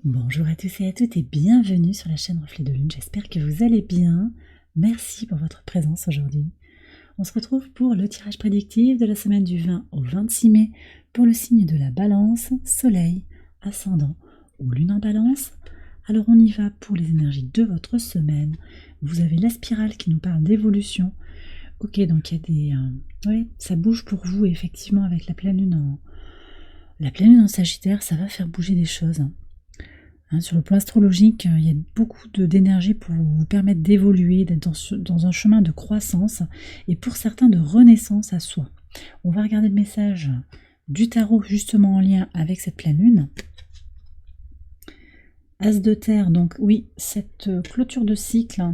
Bonjour à tous et à toutes et bienvenue sur la chaîne Reflet de Lune, j'espère que vous allez bien. Merci pour votre présence aujourd'hui. On se retrouve pour le tirage prédictif de la semaine du 20 au 26 mai pour le signe de la Balance, Soleil, Ascendant ou Lune en Balance. Alors on y va pour les énergies de votre semaine. Vous avez la spirale qui nous parle d'évolution. Ok, donc il y a des... ouais, ça bouge pour vous effectivement avec la pleine lune en Sagittaire, ça va faire bouger des choses. Sur le plan astrologique, il y a beaucoup d'énergie pour vous permettre d'évoluer, d'être dans un chemin de croissance et pour certains de renaissance à soi. On va regarder le message du tarot justement en lien avec cette pleine lune. As de terre, donc oui, cette clôture de cycle,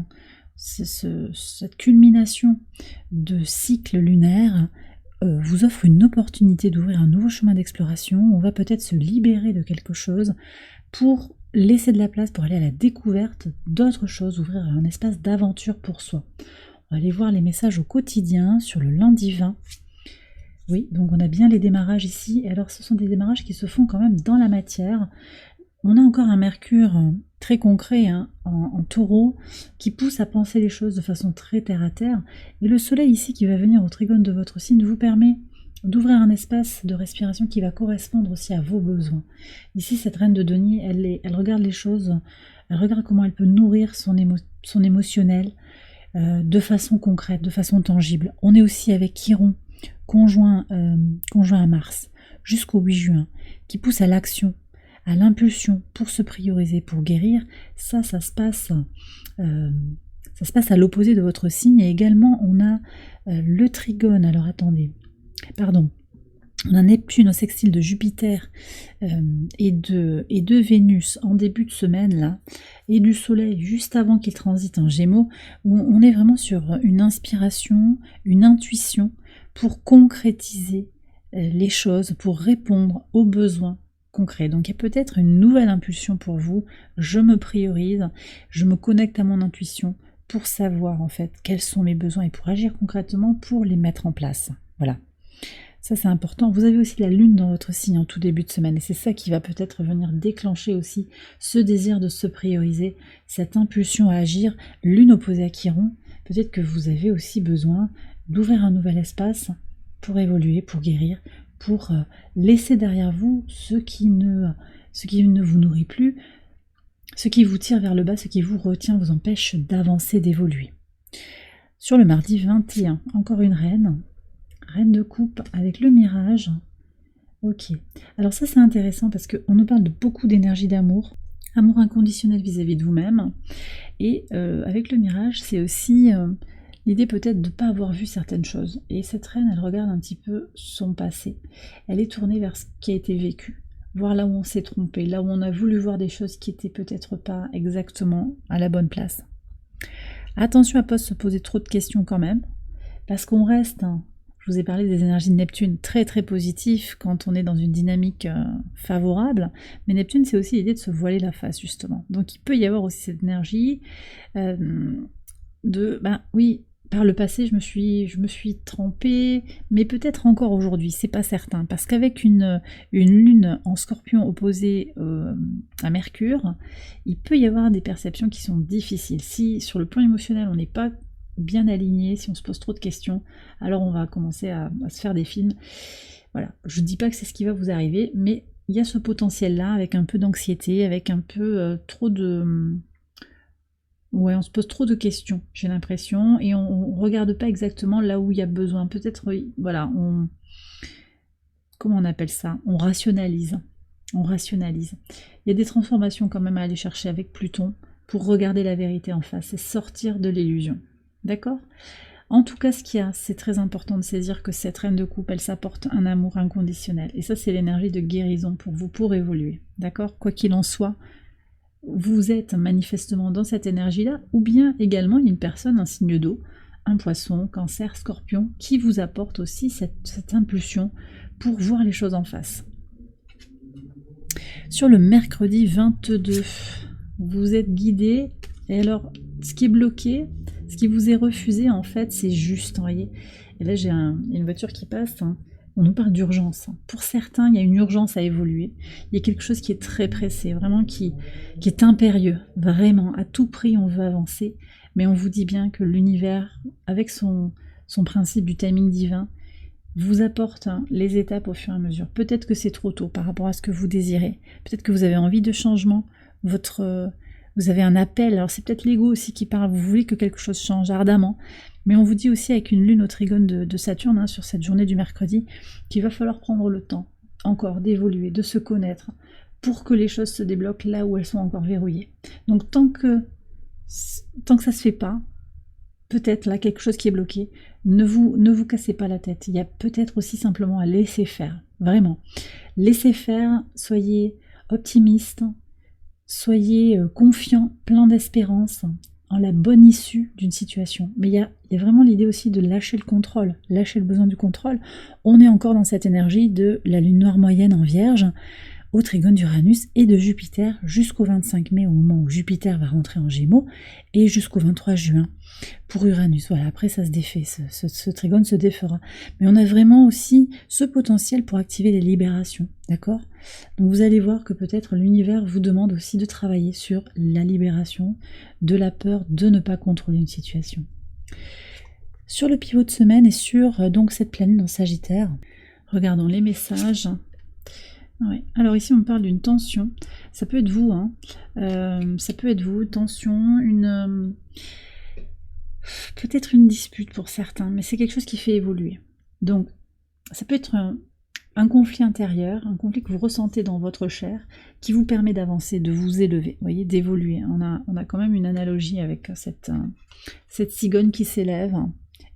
cette culmination de cycle lunaire vous offre une opportunité d'ouvrir un nouveau chemin d'exploration. On va peut-être se libérer de quelque chose pour laisser de la place pour aller à la découverte d'autres choses, ouvrir un espace d'aventure pour soi. On va aller voir les messages au quotidien sur le lundi 20. Oui, donc on a bien les démarrages ici. Et alors ce sont des démarrages qui se font quand même dans la matière. On a encore un Mercure très concret en taureau qui pousse à penser les choses de façon très terre à terre. Et le soleil ici qui va venir au trigone de votre signe vous permet d'ouvrir un espace de respiration qui va correspondre aussi à vos besoins. Ici, cette reine de denier, elle regarde les choses, elle regarde comment elle peut nourrir son émotionnel de façon concrète, de façon tangible. On est aussi avec Chiron, conjoint à Mars, jusqu'au 8 juin, qui pousse à l'action, à l'impulsion pour se prioriser, pour guérir. Ça se passe à l'opposé de votre signe. Et également, on a le trigone. Alors attendez. On a Neptune au sextile de Jupiter et de Vénus en début de semaine là, et du Soleil juste avant qu'il transite en Gémeaux, où on est vraiment sur une inspiration, une intuition pour concrétiser les choses, pour répondre aux besoins concrets. Donc il y a peut-être une nouvelle impulsion pour vous. Je me priorise, je me connecte à mon intuition pour savoir en fait quels sont mes besoins et pour agir concrètement pour les mettre en place. Voilà. Ça c'est important. Vous avez aussi la lune dans votre signe en tout début de semaine et c'est ça qui va peut-être venir déclencher aussi ce désir de se prioriser, cette impulsion à agir. Lune opposée à Chiron, peut-être que vous avez aussi besoin d'ouvrir un nouvel espace pour évoluer, pour guérir, pour laisser derrière vous ce qui ne vous nourrit plus, ce qui vous tire vers le bas, ce qui vous retient, vous empêche d'avancer, d'évoluer. Sur le mardi 21, encore une reine de coupe avec le mirage. Ok, alors ça c'est intéressant parce qu'on nous parle de beaucoup d'énergie d'amour, amour inconditionnel vis-à-vis de vous-même. Et avec le mirage, c'est aussi l'idée peut-être de ne pas avoir vu certaines choses. Et cette reine, elle regarde un petit peu son passé. Elle est tournée vers ce qui a été vécu, voir là où on s'est trompé, là où on a voulu voir des choses qui n'étaient peut-être pas exactement à la bonne place. Attention à ne pas se poser trop de questions quand même, parce qu'on reste... Je vous ai parlé des énergies de Neptune très très positives quand on est dans une dynamique favorable, mais Neptune c'est aussi l'idée de se voiler la face justement. Donc il peut y avoir aussi cette énergie oui, par le passé je me suis trompée, mais peut-être encore aujourd'hui, c'est pas certain, parce qu'avec une lune en Scorpion opposée à Mercure, il peut y avoir des perceptions qui sont difficiles. Si sur le plan émotionnel on n'est pas bien aligné, si on se pose trop de questions, alors on va commencer à se faire des films. Voilà, je dis pas que c'est ce qui va vous arriver, mais il y a ce potentiel-là, avec un peu d'anxiété, avec un peu trop de... Ouais, on se pose trop de questions, j'ai l'impression, et on regarde pas exactement là où il y a besoin. Peut-être, voilà, comment on appelle ça? On rationalise. On rationalise. Il y a des transformations quand même à aller chercher avec Pluton pour regarder la vérité en face et sortir de l'illusion. D'accord? En tout cas, c'est très important de saisir que cette reine de coupe, elle s'apporte un amour inconditionnel. Et ça, c'est l'énergie de guérison pour vous, pour évoluer. D'accord? Quoi qu'il en soit, vous êtes manifestement dans cette énergie-là, ou bien également une personne, un signe d'eau, un poisson, cancer, scorpion, qui vous apporte aussi cette impulsion pour voir les choses en face. Sur le mercredi 22, vous êtes guidé, et alors, ce qui est bloqué, ce qui vous est refusé, en fait, c'est juste, vous voyez. Et là, j'ai une voiture qui passe, On nous parle d'urgence. Pour certains, il y a une urgence à évoluer. Il y a quelque chose qui est très pressé, vraiment qui est impérieux. Vraiment, à tout prix, on veut avancer. Mais on vous dit bien que l'univers, avec son principe du timing divin, vous apporte les étapes au fur et à mesure. Peut-être que c'est trop tôt par rapport à ce que vous désirez. Peut-être que vous avez envie de changement. Vous avez un appel. Alors c'est peut-être l'ego aussi qui parle. Vous voulez que quelque chose change ardemment. Mais on vous dit aussi avec une lune au trigone de Saturne sur cette journée du mercredi qu'il va falloir prendre le temps encore d'évoluer, de se connaître pour que les choses se débloquent là où elles sont encore verrouillées. Donc tant que ça se fait pas, peut-être là quelque chose qui est bloqué, ne vous cassez pas la tête. Il y a peut-être aussi simplement à laisser faire, vraiment. Laissez faire, soyez optimiste, soyez confiant, plein d'espérance en la bonne issue d'une situation. Mais il y a vraiment l'idée aussi de lâcher le contrôle, lâcher le besoin du contrôle. On est encore dans cette énergie de la lune noire moyenne en Vierge, au trigone d'Uranus et de Jupiter jusqu'au 25 mai, au moment où Jupiter va rentrer en Gémeaux, et jusqu'au 23 juin pour Uranus. Voilà, après ça se défait, ce trigone se défera. Mais on a vraiment aussi ce potentiel pour activer les libérations, d'accord? Donc vous allez voir que peut-être l'univers vous demande aussi de travailler sur la libération de la peur de ne pas contrôler une situation. Sur le pivot de semaine et sur donc cette planète dans Sagittaire, regardons les messages. Ouais. Alors ici on parle d'une tension, ça peut être vous, ça peut être vous, tension, peut-être une dispute pour certains, mais c'est quelque chose qui fait évoluer. Donc ça peut être un conflit intérieur, un conflit que vous ressentez dans votre chair, qui vous permet d'avancer, de vous élever, vous voyez, d'évoluer. On a quand même une analogie avec cette cigogne qui s'élève,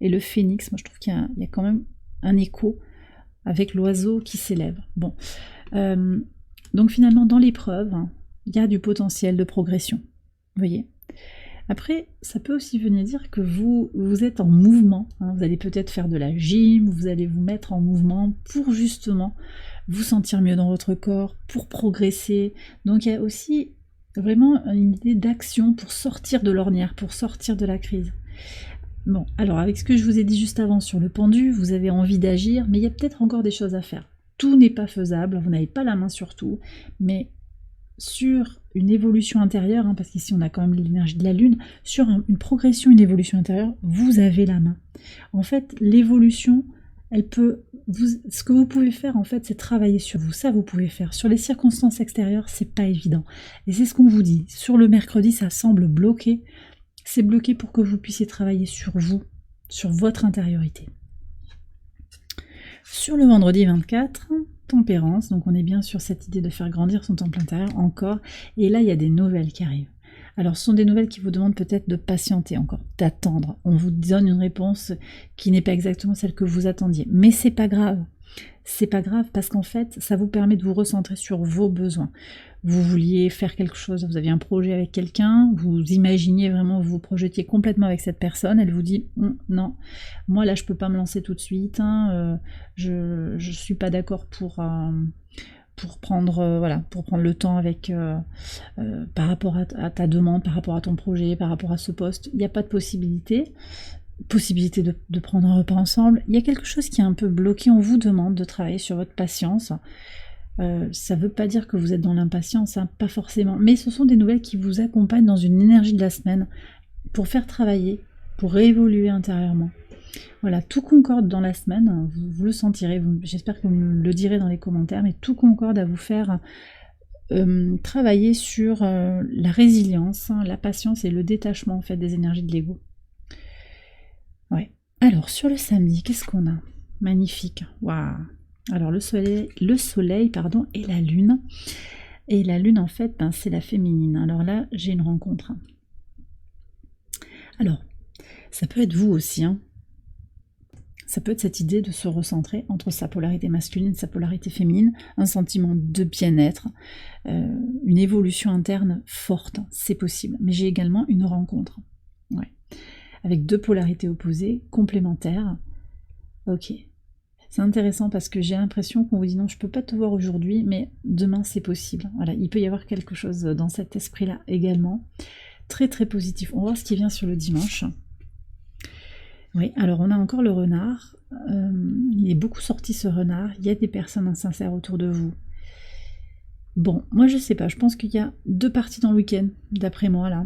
et le phénix, moi je trouve qu'il y a quand même un écho avec l'oiseau qui s'élève. Bon. Donc finalement dans l'épreuve, il y a du potentiel de progression, vous voyez. Après, ça peut aussi venir dire que vous êtes en mouvement, vous allez peut-être faire de la gym, vous allez vous mettre en mouvement pour justement vous sentir mieux dans votre corps, pour progresser. Donc il y a aussi vraiment une idée d'action pour sortir de l'ornière, pour sortir de la crise. Bon, alors avec ce que je vous ai dit juste avant sur le pendu, vous avez envie d'agir, mais il y a peut-être encore des choses à faire. Tout n'est pas faisable, vous n'avez pas la main sur tout, mais sur une évolution intérieure, parce qu'ici on a quand même l'énergie de la Lune, sur une progression, une évolution intérieure, vous avez la main. En fait, l'évolution, ce que vous pouvez faire, en fait, c'est travailler sur vous. Ça, vous pouvez faire. Sur les circonstances extérieures, c'est pas évident. Et c'est ce qu'on vous dit. Sur le mercredi, ça semble bloqué. C'est bloqué pour que vous puissiez travailler sur vous, sur votre intériorité. Sur le vendredi 24, tempérance, donc on est bien sur cette idée de faire grandir son temple intérieur encore, et là il y a des nouvelles qui arrivent. Alors ce sont des nouvelles qui vous demandent peut-être de patienter encore, d'attendre. On vous donne une réponse qui n'est pas exactement celle que vous attendiez, mais c'est pas grave. C'est pas grave parce qu'en fait, ça vous permet de vous recentrer sur vos besoins. Vous vouliez faire quelque chose, vous aviez un projet avec quelqu'un, vous imaginiez vraiment, vous vous projetiez complètement avec cette personne, elle vous dit non, moi là je peux pas me lancer tout de suite, je suis pas d'accord pour prendre le temps avec par rapport à ta demande, par rapport à ton projet, par rapport à ce poste, il n'y a pas de possibilité de prendre un repas ensemble. Il y a quelque chose qui est un peu bloqué, on vous demande de travailler sur votre patience. Ça ne veut pas dire que vous êtes dans l'impatience, pas forcément, mais ce sont des nouvelles qui vous accompagnent dans une énergie de la semaine pour faire travailler, pour réévoluer intérieurement. Voilà, tout concorde dans la semaine, vous le sentirez, j'espère que vous me le direz dans les commentaires, mais tout concorde à vous faire travailler sur la résilience, la patience et le détachement en fait des énergies de l'ego. Ouais. Alors sur le samedi, qu'est-ce qu'on a? Magnifique, waouh. Alors le soleil et la lune. Et la lune en fait, c'est la féminine. Alors là, j'ai une rencontre. Alors, ça peut être vous aussi. Ça peut être cette idée de se recentrer entre sa polarité masculine et sa polarité féminine, un sentiment de bien-être, une évolution interne forte, c'est possible. Mais j'ai également une rencontre. Ouais. Avec deux polarités opposées, complémentaires. Ok. C'est intéressant parce que j'ai l'impression qu'on vous dit non, je peux pas te voir aujourd'hui, mais demain c'est possible. Voilà, il peut y avoir quelque chose dans cet esprit-là également. Très très positif. On va voir ce qui vient sur le dimanche. Oui, alors on a encore le renard. Il est beaucoup sorti ce renard. Il y a des personnes insincères autour de vous. Bon, moi je sais pas, je pense qu'il y a 2 parties dans le week-end, d'après moi là.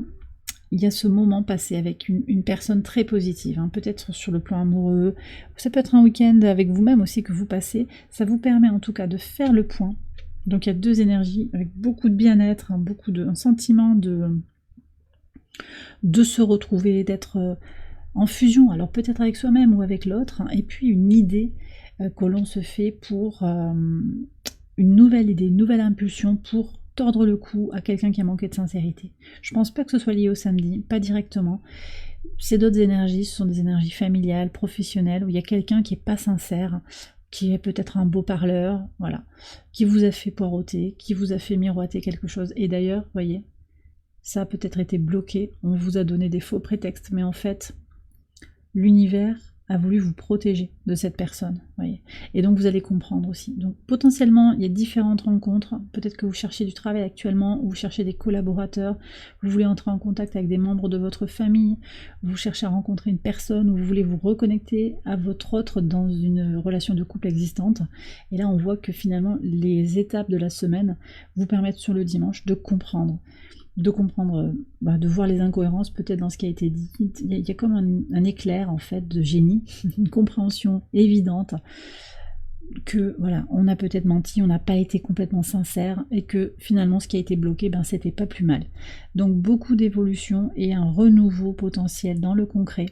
Il y a ce moment passé avec une personne très positive, hein, peut-être sur le plan amoureux. Ça peut être un week-end avec vous-même aussi que vous passez. Ça vous permet en tout cas de faire le point. Donc il y a 2 énergies avec beaucoup de bien-être, hein, beaucoup de un sentiment de se retrouver, d'être en fusion, alors peut-être avec soi-même ou avec l'autre, hein, et puis une idée que l'on se fait pour une nouvelle idée, une nouvelle impulsion pour tordre le cou à quelqu'un qui a manqué de sincérité. Je pense pas que ce soit lié au samedi, pas directement. C'est d'autres énergies, ce sont des énergies familiales, professionnelles, où il y a quelqu'un qui est pas sincère, qui est peut-être un beau parleur, voilà, qui vous a fait poireauter, qui vous a fait miroiter quelque chose. Et d'ailleurs, vous voyez, ça a peut-être été bloqué, on vous a donné des faux prétextes, mais en fait, l'univers a voulu vous protéger de cette personne, voyez. Et donc vous allez comprendre aussi. Donc potentiellement, il y a différentes rencontres. Peut-être que vous cherchez du travail actuellement, ou vous cherchez des collaborateurs, vous voulez entrer en contact avec des membres de votre famille, vous cherchez à rencontrer une personne, ou vous voulez vous reconnecter à votre autre dans une relation de couple existante. Et là, on voit que finalement, les étapes de la semaine vous permettent sur le dimanche de comprendre, de voir les incohérences peut-être dans ce qui a été dit. Il y a comme un éclair en fait de génie, une compréhension évidente que voilà, on a peut-être menti, on n'a pas été complètement sincère et que finalement ce qui a été bloqué, c'était pas plus mal. Donc beaucoup d'évolution et un renouveau potentiel dans le concret,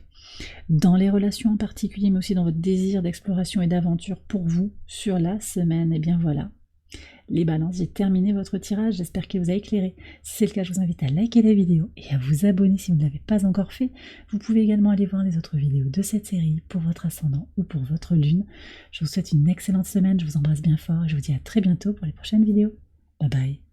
dans les relations en particulier, mais aussi dans votre désir d'exploration et d'aventure pour vous sur la semaine. Et bien voilà. Les balances, j'ai terminé votre tirage, j'espère qu'il vous a éclairé. Si c'est le cas, je vous invite à liker la vidéo et à vous abonner si vous ne l'avez pas encore fait. Vous pouvez également aller voir les autres vidéos de cette série pour votre ascendant ou pour votre lune. Je vous souhaite une excellente semaine, je vous embrasse bien fort et je vous dis à très bientôt pour les prochaines vidéos. Bye bye.